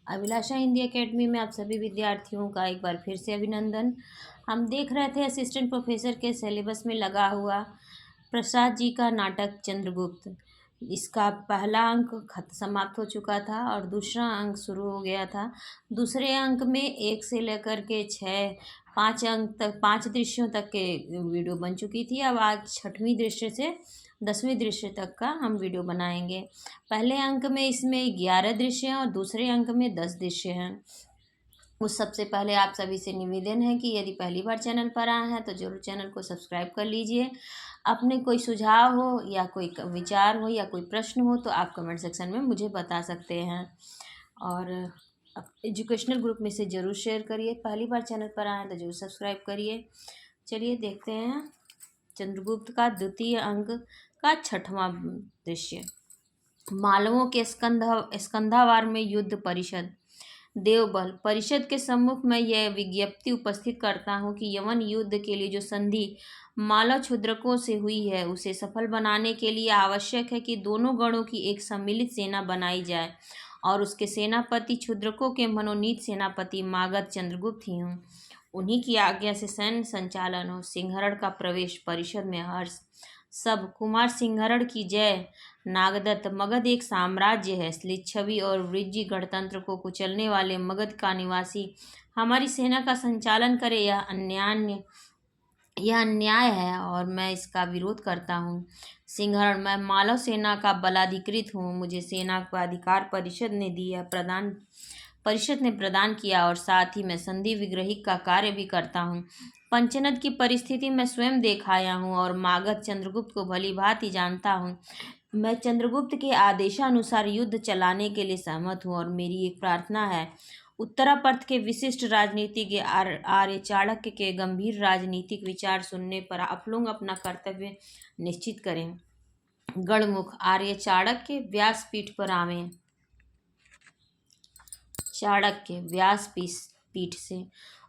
अभिलाषा Hindi academy में आप सभी विद्यार्थियों का एक बार फिर से अभिनंदन। हम देख रहे थे असिस्टेंट प्रोफेसर के सिलेबस में लगा हुआ प्रसाद जी का नाटक चंद्रगुप्त। इसका पहला अंक समाप्त हो चुका था और दूसरा अंक शुरू हो गया था। दूसरे अंक में 1 से लेकर के 6 5 अंक तक 5 दृश्यों तक के वीडियो बन चुकी थी। अब आज 6वीं दृश्य से 10वीं दृश्य तक का हम वीडियो बनाएंगे। पहले अंक में इसमें 11 दृश्य हैं और दूसरे अंक में 10 दृश्य हैं। उस सबसे पहले आप सभी से निवेदन है कि यदि पहली बार चैनल पर आए हैं तो जरूर चैनल को सब्सक्राइब कर लीजिए। अपने कोई सुझाव हो या कोई विचार हो या कोई प्रश्न हो तो आप कमेंट सेक्शन में मुझे बता सकते हैं और एजुकेशनल ग्रुप में से ज़रूर शेयर करिए। पहली बार चैनल पर आए हैं तो जरूर सब्सक्राइब करिए। चलिए देखते हैं चंद्रगुप्त का द्वितीय अंक का 6वां दृश्य। मालवों के स्कंधावार में युद्ध परिषद। देवबल परिषद के सम्मुख में यह विज्ञप्ति उपस्थित करता हूँ कि यवन युद्ध के लिए जो संधि मालव क्षुद्रकों से हुई है उसे सफल बनाने के लिए आवश्यक है कि दोनों गणों की एक सम्मिलित सेना बनाई जाए और उसके सेनापति क्षुद्रकों के मनोनीत सेनापति मागध चंद्रगुप्त ही हों। उन्हीं की आज्ञा से सैन्य संचालन हो। सिंहरण का प्रवेश परिषद में हर्ष। सब कुमार सिंहरण की जय। नागदत्त मगध एक साम्राज्य है। लिच्छवी और वृज्जी गणतंत्र को कुचलने वाले मगध का निवासी हमारी सेना का संचालन करे, यह अन्याय है और मैं इसका विरोध करता हूँ। सिंहरण मैं मालव सेना का बलाधिकृत हूँ। मुझे सेना का अधिकार परिषद ने प्रदान किया और साथ ही मैं संधि विग्रहिक का कार्य भी करता हूँ। पंचनद की परिस्थिति मैं स्वयं देख आया हूँ और मागध चंद्रगुप्त को भली भांति जानता हूँ। मैं चंद्रगुप्त के आदेशानुसार युद्ध चलाने के लिए सहमत हूँ और मेरी एक प्रार्थना है। उत्तरापर्थ के विशिष्ट राजनीतिज्ञ आर्य चाणक्य के गंभीर राजनीतिक विचार सुनने पर आप लोग अपना कर्तव्य निश्चित करें। गणमुख आर्य चाणक्य व्यासपीठ पर आवे। चाणक्य व्यासपीठ से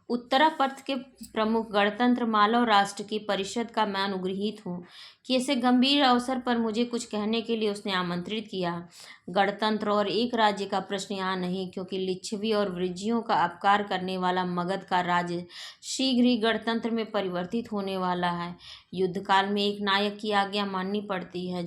उत्तरापर्थ के प्रमुख गणतंत्र मालव राष्ट्र की परिषद का मैं अनुग्रहित हूँ कि ऐसे गंभीर अवसर पर मुझे कुछ कहने के लिए उसने आमंत्रित किया। गणतंत्र और एक राज्य का प्रश्न यहाँ नहीं, क्योंकि लिच्छवी और वृज्जियों का अपकार करने वाला मगध का राज्य शीघ्र ही गणतंत्र में परिवर्तित होने वाला है। युद्ध काल में एक नायक की आज्ञा माननी पड़ती है,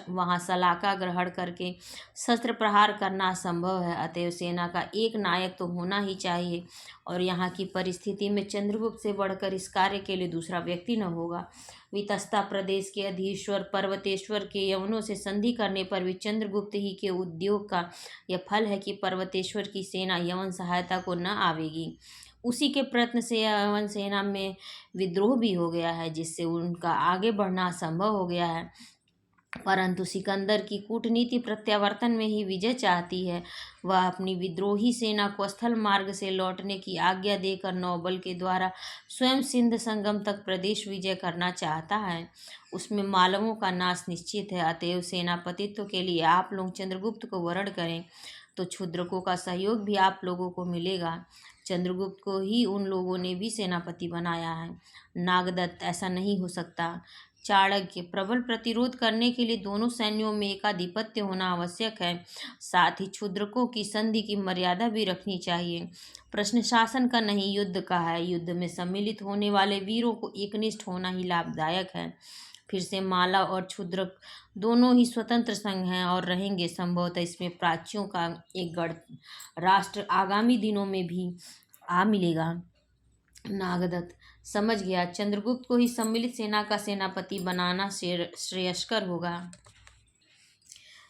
वहाँ सलाका ग्रहण करके शस्त्र प्रहार करना असंभव है। अतएव सेना का एक नायक तो होना ही चाहिए और यहाँ की परिस्थिति में चंद्रगुप्त से बढ़कर इस कार्य के लिए दूसरा व्यक्ति न होगा। वितस्ता प्रदेश के अधीश्वर पर्वतेश्वर के यवनों से संधि करने पर भी चंद्रगुप्त ही के उद्योग का यह फल है कि पर्वतेश्वर की सेना यवन सहायता को न आवेगी। उसी के प्रयत्न से यवन सेना में विद्रोह भी हो गया है, जिससे उनका आगे बढ़ना असंभव हो गया है। परंतु सिकंदर की कूटनीति प्रत्यावर्तन में ही विजय चाहती है। वह अपनी विद्रोही सेना को स्थल मार्ग से लौटने की आज्ञा देकर नौबल के द्वारा स्वयं सिंध संगम तक प्रदेश विजय करना चाहता है। उसमें मालवों का नाश निश्चित है। अतएव सेनापतित्व के लिए आप लोग चंद्रगुप्त को वरण करें तो क्षुद्रकों का सहयोग भी आप लोगों को मिलेगा। चंद्रगुप्त को ही उन लोगों ने भी सेनापति बनाया है। नागदत्त ऐसा नहीं हो सकता। चाणक्य प्रबल प्रतिरोध करने के लिए दोनों सैन्यों में एकाधिपत्य होना आवश्यक है। साथ ही क्षुद्रकों की संधि की मर्यादा भी रखनी चाहिए। प्रश्न शासन का नहीं, युद्ध का है। युद्ध में सम्मिलित होने वाले वीरों को एकनिष्ठ होना ही लाभदायक है। फिर से मालव और क्षुद्रक दोनों ही स्वतंत्र संघ हैं और रहेंगे। संभवतः इसमें प्राच्यों का एक गण राष्ट्र आगामी दिनों में भी आ मिलेगा। नागदत्त समझ गया। चंद्रगुप्त को ही सम्मिलित सेना का सेनापति बनाना श्रेयस्कर होगा।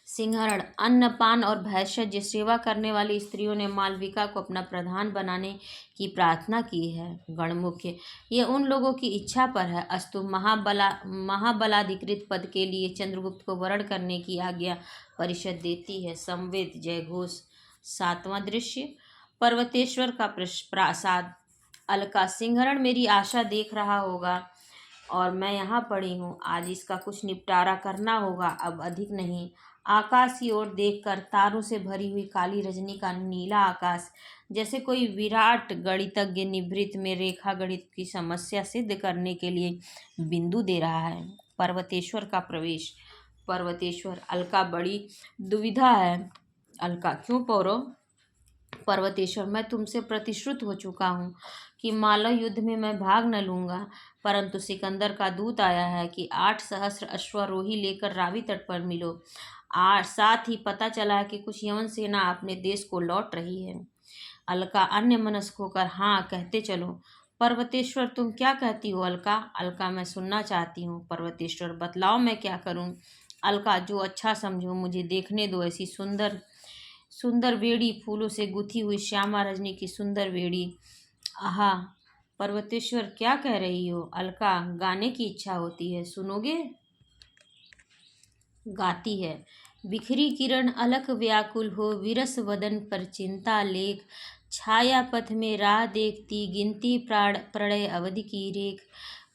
सिंहरण अन्नपान और भैषज सेवा करने वाली स्त्रियों ने मालविका को अपना प्रधान बनाने की प्रार्थना की है। गणमुख्य यह उन लोगों की इच्छा पर है। अस्तु महाबलाधिकृत पद के लिए चंद्रगुप्त को वरण करने की आज्ञा परिषद देती है। संवेद जयघोष। 7वां दृश्य पर्वतेश्वर का प्रासाद। अलका सिंहरण मेरी आशा देख रहा होगा और मैं यहाँ पड़ी हूँ। आज इसका कुछ निपटारा करना होगा, अब अधिक नहीं। आकाश की ओर देखकर तारों से भरी हुई काली रजनी का नीला आकाश जैसे कोई विराट गणितज्ञ निभृत में रेखा गणित की समस्या सिद्ध करने के लिए बिंदु दे रहा है। पर्वतेश्वर का प्रवेश। पर्वतेश्वर अलका बड़ी दुविधा है। अलका क्यों पौरव? पर्वतेश्वर, मैं तुमसे प्रतिश्रुत हो चुका हूँ कि मालव युद्ध में मैं भाग न लूँगा, परंतु सिकंदर का दूत आया है कि 8 सहस्त्र अश्वारोही लेकर रावी तट पर मिलो। साथ ही पता चला है कि कुछ यवन सेना अपने देश को लौट रही है। अलका अन्य मनस्क होकर हाँ कहते चलो। पर्वतेश्वर, तुम क्या कहती हो अलका? अलका, मैं सुनना चाहती हूँ। पर्वतेश्वर, बतलाओ मैं क्या करूँ? अलका, जो अच्छा समझो, मुझे देखने दो ऐसी सुंदर सुंदर वेड़ी, फूलों से गुथी हुई श्यामा रजनी की सुंदर वेड़ी। आहा। पर्वतेश्वर, क्या कह रही हो? अलका, गाने की इच्छा होती है, सुनोगे? गाती है। बिखरी किरण अलख व्याकुल हो, विरस वदन पर चिंता लेख, छाया पथ में राह देखती, गिनती प्राण प्रणय अवधि की रेख।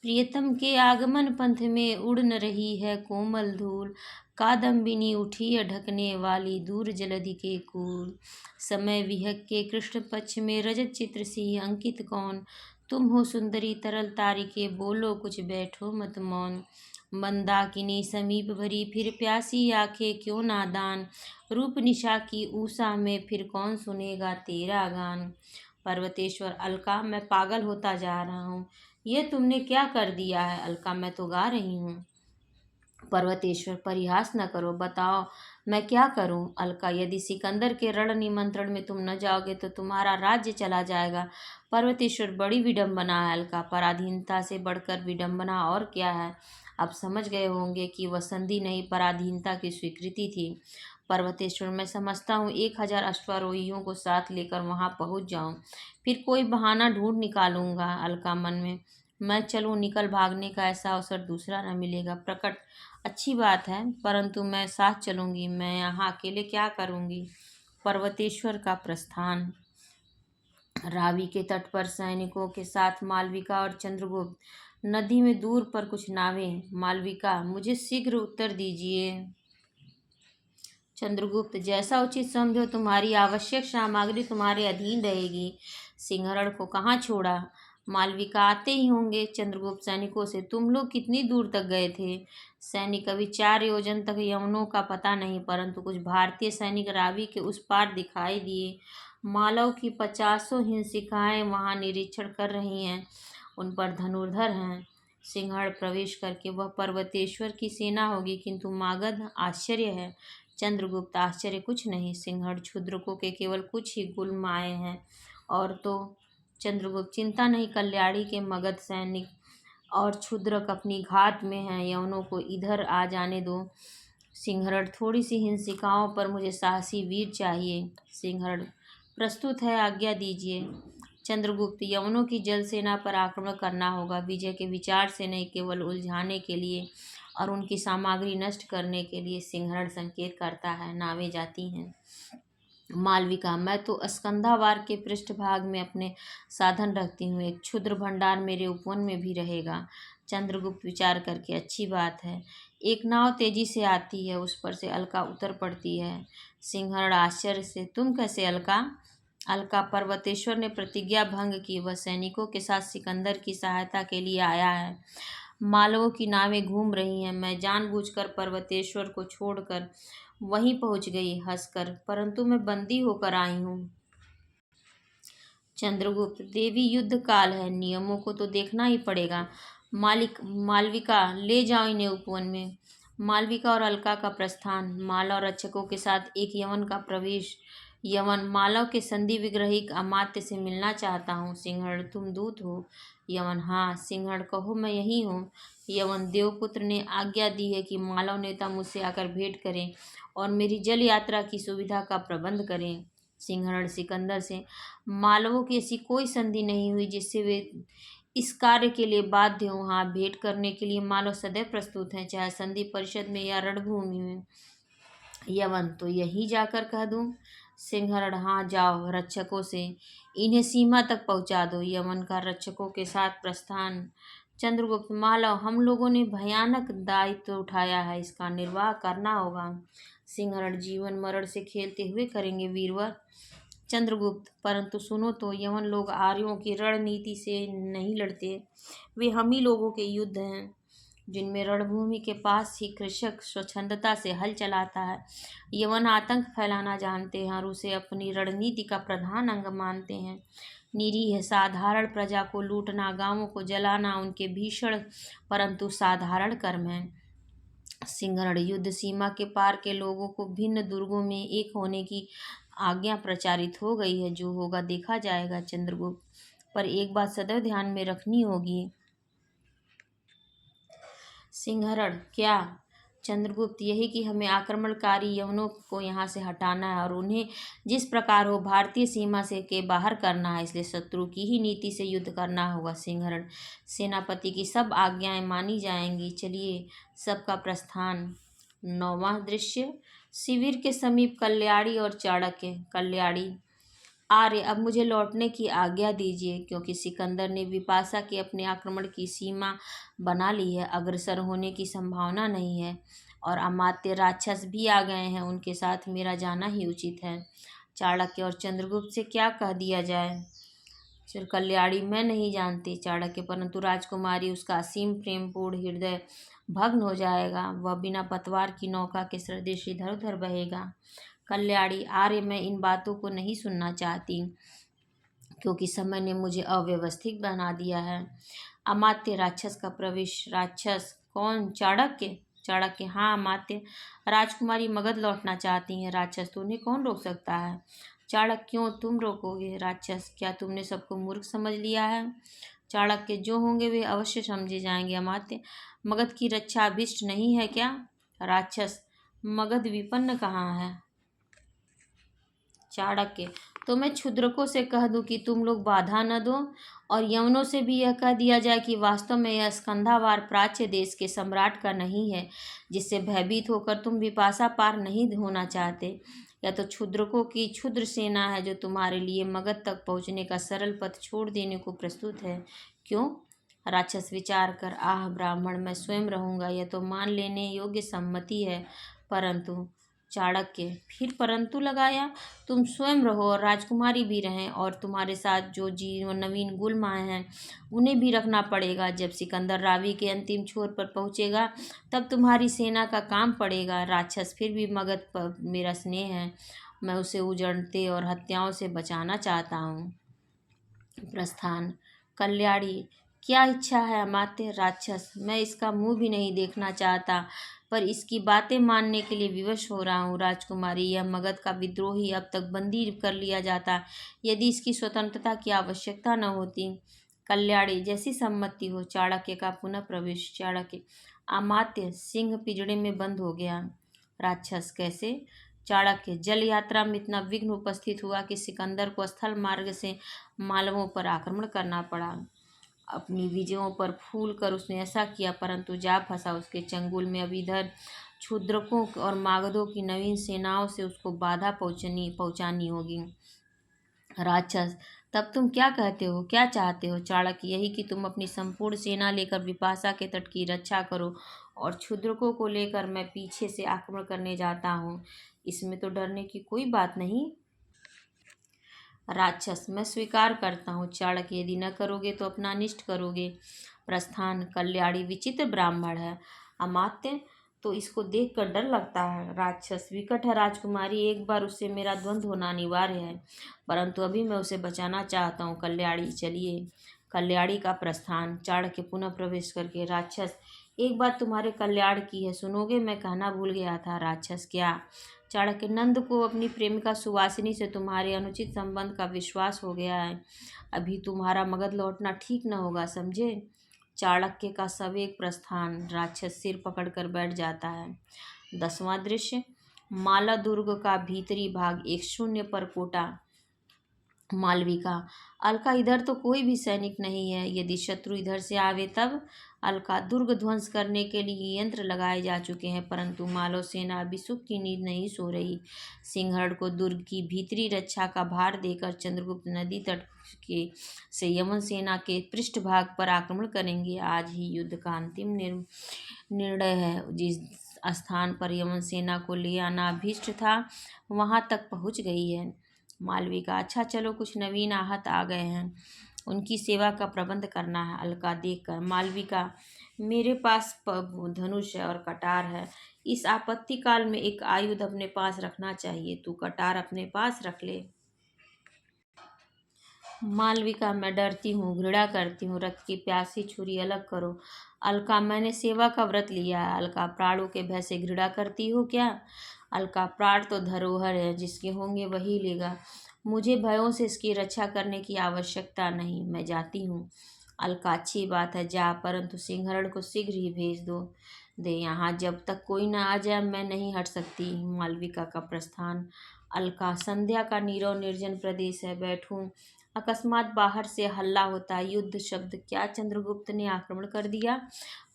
प्रियतम के आगमन पंथ में उड़ न रही है कोमल धूल, कादम्बिनी उठी है ढकने वाली दूर जलधि के कूल। समय विहग के कृष्ण पक्ष में रजत चित्र सी अंकित कौन, तुम हो सुंदरी तरल तारिके, बोलो कुछ बैठो मत मौन। मंदाकिनी समीप भरी फिर प्यासी आंखें क्यों नादान, रूप निशा की ऊषा में फिर कौन सुनेगा तेरा गान। पर्वतेश्वर, अलका, मैं पागल होता जा रहा हूँ। ये तुमने क्या कर दिया है? अलका, मैं तो गा रही हूँ। पर्वतेश्वर, परिहास न करो, बताओ मैं क्या करूं? अलका, यदि सिकंदर के रण निमंत्रण में तुम न जाओगे तो तुम्हारा राज्य चला जाएगा। पर्वतेश्वर, बड़ी विडंबना है अलका, पराधीनता से बढ़कर विडंबना और क्या है? अब समझ गए होंगे कि वह संधि नहीं, पराधीनता की स्वीकृति थी। पर्वतेश्वर, मैं समझता हूँ 1000 अश्वारोहियों को साथ लेकर वहां पहुंच जाऊं, फिर कोई बहाना ढूंढ निकालूंगा। अलका मन में, मैं चलूं, निकल भागने का ऐसा अवसर दूसरा न मिलेगा। प्रकट, अच्छी बात है, परंतु मैं साथ चलूंगी, मैं यहाँ अकेले क्या करूंगी? पर्वतेश्वर का प्रस्थान। रावी के तट पर सैनिकों के साथ मालविका और चंद्रगुप्त। नदी में दूर पर कुछ नावें। मालविका, मुझे शीघ्र उत्तर दीजिए। चंद्रगुप्त, जैसा उचित समझो, तुम्हारी आवश्यक सामग्री तुम्हारे अधीन रहेगी। सिंहरण को कहाँ छोड़ा? मालविका, आते ही होंगे। चंद्रगुप्त सैनिकों से, तुम लोग कितनी दूर तक गए थे? सैनिक, अभी 4 योजन तक यवनों का पता नहीं, परंतु कुछ भारतीय सैनिक रावी के उस पार दिखाई दिए। मालव की 50 हिंसिकाएं वहां निरीक्षण कर रही हैं, उन पर धनुर्धर हैं। सिंहड़ प्रवेश करके वह पर्वतेश्वर की सेना होगी, किंतु मागध आश्चर्य है। चंद्रगुप्त, आश्चर्य कुछ नहीं, सिंहड़ क्षुद्रकों के केवल कुछ ही गुल्म आए हैं और तो। चंद्रगुप्त, चिंता नहीं, कल्याणी के मगध सैनिक और क्षुद्रक अपनी घात में हैं, यवनों को इधर आ जाने दो। सिंहड़, थोड़ी सी हिंसिकाओं पर मुझे साहसी वीर चाहिए। सिंहड़, प्रस्तुत है, आज्ञा दीजिए। चंद्रगुप्त, यवनों की जल सेना पर आक्रमण करना होगा, विजय के विचार से नहीं, केवल उलझाने के लिए और उनकी सामग्री नष्ट करने के लिए। सिंहड़ संकेत करता है, नावें जाती हैं। मालविका, मैं तो स्कंधावार के पृष्ठभाग में अपने साधन रखती हूँ, एक क्षुद्र भंडार मेरे उपवन में भी रहेगा। चंद्रगुप्त विचार करके, अच्छी बात है। एक नाव तेजी से आती है, उस पर से अलका उतर पड़ती है। सिंहड़ आश्चर्य से, तुम कैसे अलका? अलका, पर्वतेश्वर ने प्रतिज्ञा भंग की, वह सैनिकों के साथ सिकंदर की सहायता के लिए आया है। मालवों की नावें घूम रही हैं, मैं जानबूझकर पर्वतेश्वर को छोड़कर वहीं पहुंच गई हंसकर, परंतु मैं बंदी होकर आई हूँ। चंद्रगुप्त, देवी युद्ध काल है, नियमों को तो देखना ही पड़ेगा। मालविका, ले जाओ इन्हें उपवन में। मालविका और अलका का प्रस्थान। मालव रक्षकों के साथ एक यवन का प्रवेश। यवन, मालव के संधि विग्रहिक अमात्य से मिलना चाहता हूँ। सिंहड़, तुम दूत हो? यवन, हाँ। सिंहड़, कहो, मैं यही हूँ। यवन, देवपुत्र ने आज्ञा दी है कि मालव नेता मुझसे आकर भेंट करें और मेरी जल यात्रा की सुविधा का प्रबंध करें। सिंहरण सिकंदर से, मालवों की ऐसी कोई संधि नहीं हुई जिससे वे इस कार्य के लिए बाध्य हों। हाँ, भेंट करने के लिए मालव सदैव प्रस्तुत हैं, चाहे संधि परिषद में या रणभूमि में। यवन, तो यही जाकर कह दूं? सिंहरण, हाँ, जाओ, रक्षकों से इन्हें सीमा तक पहुंचा दो। यवन का रक्षकों के साथ प्रस्थान। चंद्रगुप्त, मालव, हम लोगों ने भयानक दायित्व उठाया है, इसका निर्वाह करना होगा। सिंहरण, जीवन मरण से खेलते हुए करेंगे वीरवर। चंद्रगुप्त, परंतु सुनो तो, यवन लोग आर्यों की रणनीति से नहीं लड़ते, वे हम ही लोगों के युद्ध हैं। जिनमें रणभूमि के पास ही कृषक स्वच्छंदता से हल चलाता है। यवन आतंक फैलाना जानते हैं और उसे अपनी रणनीति का प्रधान अंग मानते हैं। निरीह साधारण प्रजा को लूटना, गांवों को जलाना उनके भीषण परंतु साधारण कर्म है। सिंहरण युद्ध सीमा के पार के लोगों को भिन्न दुर्गों में एक होने की आज्ञा प्रचारित हो गई है। जो होगा देखा जाएगा चंद्रगुप्त, पर एक बात सदैव ध्यान में रखनी होगी। सिंहरण क्या? चंद्रगुप्त यही कि हमें आक्रमणकारी यवनों को यहाँ से हटाना है और उन्हें जिस प्रकार हो भारतीय सीमा से के बाहर करना है, इसलिए शत्रु की ही नीति से युद्ध करना होगा। सिंहरण सेनापति की सब आज्ञाएं मानी जाएंगी। चलिए सबका प्रस्थान। 9वां दृश्य शिविर के समीप कल्याणी और चाणक्य। कल्याणी आर्य, अब मुझे लौटने की आज्ञा दीजिए, क्योंकि सिकंदर ने विपाशा के अपने आक्रमण की सीमा बना ली है। अग्रसर होने की संभावना नहीं है और अमात्य राक्षस भी आ गए हैं। उनके साथ मेरा जाना ही उचित है। चाणक्य और चंद्रगुप्त से क्या कह दिया जाए? फिर कल्याणी मैं नहीं जानती चाणक्य, परंतु राजकुमारी उसका असीम प्रेमपूर्ण हृदय भग्न हो जाएगा। वह बिना पतवार की नौका के सदृश इधर उधर बहेगा। कल्याणी आर्य, मैं इन बातों को नहीं सुनना चाहती, क्योंकि समय ने मुझे अव्यवस्थित बना दिया है। अमात्य राक्षस का प्रवेश। राक्षस कौन? चाणक्य। चाणक्य हाँ अमात्य। राजकुमारी मगध लौटना चाहती हैं। राक्षस तो उन्हें कौन रोक सकता है? चाणक्य क्यों तुम रोकोगे? राक्षस क्या तुमने सबको मूर्ख समझ लिया है? चाणक्य जो होंगे वे अवश्य समझे जाएंगे। अमात्य मगध की रक्षा अभिष्ट नहीं है क्या? राक्षस मगध विपन्न कहाँ है? चाणक्य तो मैं क्षुद्रकों से कह दूं कि तुम लोग बाधा न दो, और यवनों से भी यह कह दिया जाए कि वास्तव में यह स्कंधावार प्राच्य देश के सम्राट का नहीं है, जिससे भयभीत होकर तुम विपाशा पार नहीं होना चाहते। यह तो क्षुद्रकों की क्षुद्र सेना है जो तुम्हारे लिए मगध तक पहुँचने का सरल पथ छोड़ देने को प्रस्तुत है। क्यों? राक्षस विचार कर, आह ब्राह्मण, मैं स्वयं रहूंगा, यह तो मान लेने योग्य सम्मति है, परंतु। चाणक्य फिर परंतु लगाया? तुम स्वयं रहो और राजकुमारी भी रहें, और तुम्हारे साथ जो जीवन नवीन गुलमाएँ हैं उन्हें भी रखना पड़ेगा। जब सिकंदर रावि के अंतिम छोर पर पहुँचेगा तब तुम्हारी सेना का काम पड़ेगा। राक्षस फिर भी मगध पर मेरा स्नेह है, मैं उसे उजड़ते और हत्याओं से बचाना चाहता हूँ। प्रस्थान। कल्याणी क्या इच्छा है अमात्य? राक्षस मैं इसका मुंह भी नहीं देखना चाहता, पर इसकी बातें मानने के लिए विवश हो रहा हूँ। राजकुमारी यह मगध का विद्रोही अब तक बंदी कर लिया जाता यदि इसकी स्वतंत्रता की आवश्यकता न होती। कल्याणी जैसी सम्मति हो। चाणक्य का पुनः प्रवेश। चाणक्य अमात्य सिंह पिंजड़े में बंद हो गया। राक्षस कैसे? चाणक्य जल यात्रा में इतना विघ्न उपस्थित हुआ कि सिकंदर को स्थल मार्ग से मालवों पर आक्रमण करना पड़ा। अपनी विजयों पर फूल कर उसने ऐसा किया, परंतु जा फंसा उसके चंगुल में। अब इधर क्षुद्रकों और मागधों की नवीन सेनाओं से उसको बाधा पहुंचानी होगी। राक्षस तब तुम क्या कहते हो, क्या चाहते हो? चाणक्य यही कि तुम अपनी संपूर्ण सेना लेकर विपाशा के तट की रक्षा करो, और क्षुद्रकों को लेकर मैं पीछे से आक्रमण करने जाता हूँ। इसमें तो डरने की कोई बात नहीं। राक्षस मैं स्वीकार करता हूँ। चाणक्य यदि न करोगे तो अपना अनिष्ट करोगे। प्रस्थान। कल्याणी विचित्र ब्राह्मण है अमात्य, तो इसको देखकर डर लगता है। राक्षस विकट है राजकुमारी, एक बार उससे मेरा द्वंद्व होना अनिवार्य है, परंतु अभी मैं उसे बचाना चाहता हूँ। कल्याणी चलिए। कल्याणी का प्रस्थान। चाणक्य पुनः प्रवेश करके। राक्षस एक बात तुम्हारे कल्याण की है, सुनोगे? मैं कहना भूल गया था। राक्षस क्या? चाणक्य नंद को अपनी प्रेमिका सुवासिनी से तुम्हारे अनुचित संबंध का विश्वास हो गया है। अभी तुम्हारा मगध लौटना ठीक न होगा, समझे? चाणक्य का सवेग प्रस्थान। राक्षस सिर पकड़कर बैठ जाता है। 10वां दृश्य माला दुर्ग का भीतरी भाग। एक शून्य पर कोटा। मालविका अलका इधर तो कोई भी सैनिक नहीं है, यदि शत्रु इधर से आवे तब। अलका दुर्ग ध्वंस करने के लिए यंत्र लगाए जा चुके हैं, परंतु मालव सेना अभी सुख की नींद नहीं सो रही। सिंहरण को दुर्ग की भीतरी रक्षा का भार देकर चंद्रगुप्त नदी तट के से यमन सेना के पृष्ठभाग पर आक्रमण करेंगे। आज ही युद्ध का अंतिम निर्णय है। जिस स्थान पर यमन सेना को ले आना अभीष्ट था वहां तक पहुंच गई है। मालविका अच्छा चलो, कुछ नवीन आहत आ गए हैं। उनकी सेवा का प्रबंध करना है। अलका देखकर मालविका, मेरे पास धनुष है और कटार है। इस आपत्ति काल में एक आयुध अपने पास रखना चाहिए। तू कटार अपने पास रख ले। मालविका, मैं डरती हूँ, घृणा करती हूँ। रक्त की प्यासी छुरी अलग करो। अलका, मैंने सेवा का व्रत लिया है। अलका, प्राणों के भय से घृणा करती हो क्या? अलका, प्राण तो धरोहर है, जिसके होंगे वही लेगा। मुझे भयों से इसकी रक्षा करने की आवश्यकता नहीं, मैं जाती हूँ। अलका, अच्छी बात है, जा, परंतु सिंहरण को शीघ्र ही भेज दो दे यहाँ। जब तक कोई ना आ जाए मैं नहीं हट सकती। मालविका का प्रस्थान। अलका, संध्या का नीरव निर्जन प्रदेश है, बैठूं? अकस्मात बाहर से हल्ला होता है। युद्ध शब्द! क्या चंद्रगुप्त ने आक्रमण कर दिया?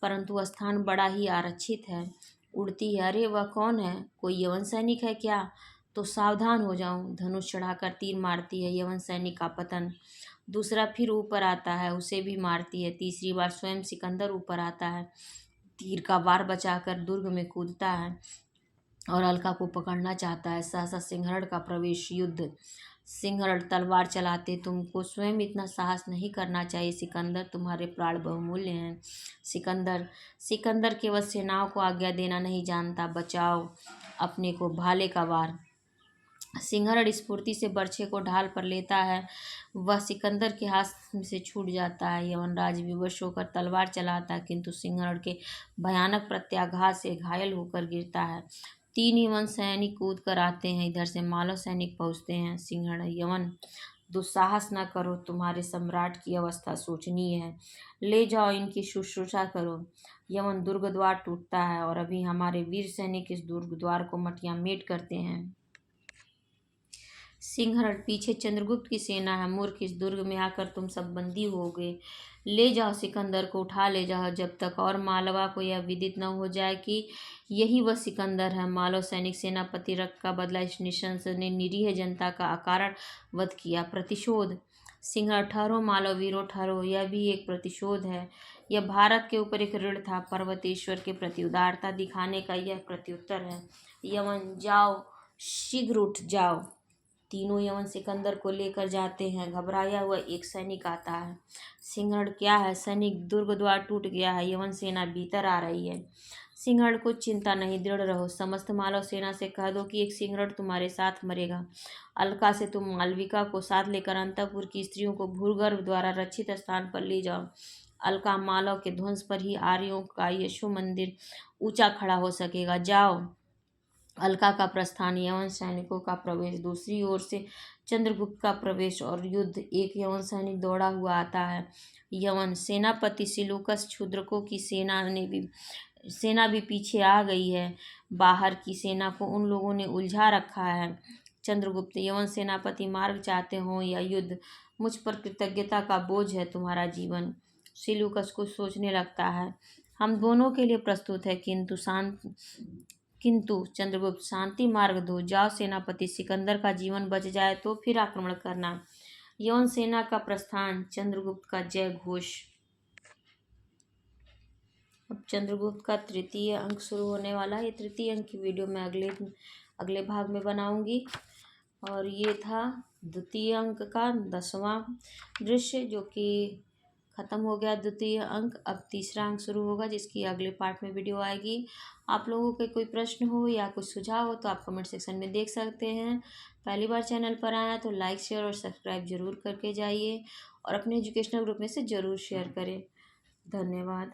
परंतु स्थान बड़ा ही आरक्षित है। उड़ती है। अरे, वह कौन है? कोई यवन सैनिक है क्या? तो सावधान हो जाऊं। धनुष चढ़ाकर तीर मारती है। यवन सैनिक का पतन। दूसरा फिर ऊपर आता है, उसे भी मारती है। तीसरी बार स्वयं सिकंदर ऊपर आता है, तीर का वार बचाकर दुर्ग में कूदता है और अलका को पकड़ना चाहता है। सहसा सिंहरण का प्रवेश। युद्ध! सिंहरण, तलवार चलाते तुमको स्वयं इतना साहस नहीं करना चाहिए सिकंदर, तुम्हारे प्राण बहुमूल्य हैं। सिकंदर, सिकंदर केवल सेनाओं को आज्ञा देना नहीं जानता, बचाओ अपने को, भाले का वार। सिंहरण स्फूर्ति से बर्छे को ढाल पर लेता है, वह सिकंदर के हाथ से छूट जाता है। यवनराज विवश होकर तलवार चलाता है, किंतु सिंहरण के भयानक प्रत्याघात से घायल होकर गिरता है। तीन यवन सैनिक कूद कर आते हैं। इधर से मालव सैनिक पहुंचते हैं। सिंहण, यवन, दुस्साहस न करो, तुम्हारे सम्राट की अवस्था शोचनीय है। ले जाओ, इनकी शुश्रूषा करो। यवन, दुर्ग द्वार टूटता है और अभी हमारे वीर सैनिक इस दुर्ग द्वार को मटियामेट करते हैं। सिंहरण, पीछे चंद्रगुप्त की सेना है। मूर्ख, इस दुर्ग में आकर तुम सब बंदी होगे। ले जाओ, सिकंदर को उठा ले जाओ, जब तक और मालवा को यह विदित न हो जाए कि यही वह सिकंदर है। मालव सैनिक सेनापति रक्त का बदला इस निशंस ने निरीह जनता का अकारण वध किया। प्रतिशोध! सिंहरण, ठहरो मालव वीरों, ठहरो, यह भी एक प्रतिशोध है। यह भारत के ऊपर एक ऋण था। पर्वतेश्वर के प्रति उदारता दिखाने का यह प्रत्युत्तर है। यवन, जाओ, शीघ्र उठ जाओ। तीनों यवन सिकंदर को लेकर जाते हैं। घबराया हुआ एक सैनिक आता है। सिंहरण, क्या है? सैनिक, दुर्ग द्वार टूट गया है, यवन सेना भीतर आ रही है। सिंहरण, कुछ चिंता नहीं, दृढ़ रहो। समस्त मालव सेना से कह दो कि एक सिंहरण तुम्हारे साथ मरेगा। अलका से तुम मालविका को साथ लेकर अंतपुर की स्त्रियों को भूगर्भ द्वारा रक्षित स्थान पर ले जाओ। अलका, मालव के ध्वंस पर ही आर्यों का यशो मंदिर ऊंचा खड़ा हो सकेगा। जाओ। अलका का प्रस्थान, यवन सैनिकों का प्रवेश, दूसरी ओर से चंद्रगुप्त का प्रवेश और युद्ध। एक यवन सैनिक दौड़ा हुआ आता है। यवन सेनापति सिलूकस, क्षुद्रकों की सेना भी पीछे आ गई है। बाहर की सेना को उन लोगों ने उलझा रखा है। चंद्रगुप्त, यवन सेनापति मार्ग चाहते हो या युद्ध? मुझ पर कृतज्ञता का बोझ है तुम्हारा जीवन। सिलूकस कुछ सोचने लगता है। हम दोनों के लिए प्रस्तुत है, किंतु चंद्रगुप्त, शांति मार्ग दो। जाओ, सेनापति सिकंदर का जीवन बच जाए तो फिर आक्रमण करना। यवन सेना का प्रस्थान। चंद्रगुप्त का जय घोष। अब चंद्रगुप्त का तृतीय अंक शुरू होने वाला है। ये तृतीय अंक की वीडियो मैं अगले भाग में बनाऊंगी। और ये था द्वितीय अंक का 10वां दृश्य, जो कि ख़त्म हो गया द्वितीय अंक। अब तीसरा अंक शुरू होगा, जिसकी अगले पार्ट में वीडियो आएगी। आप लोगों के कोई प्रश्न हो या कुछ सुझाव हो तो आप कमेंट सेक्शन में देख सकते हैं। पहली बार चैनल पर आया तो लाइक, शेयर और सब्सक्राइब जरूर करके जाइए और अपने एजुकेशनल ग्रुप में से ज़रूर शेयर करें। धन्यवाद।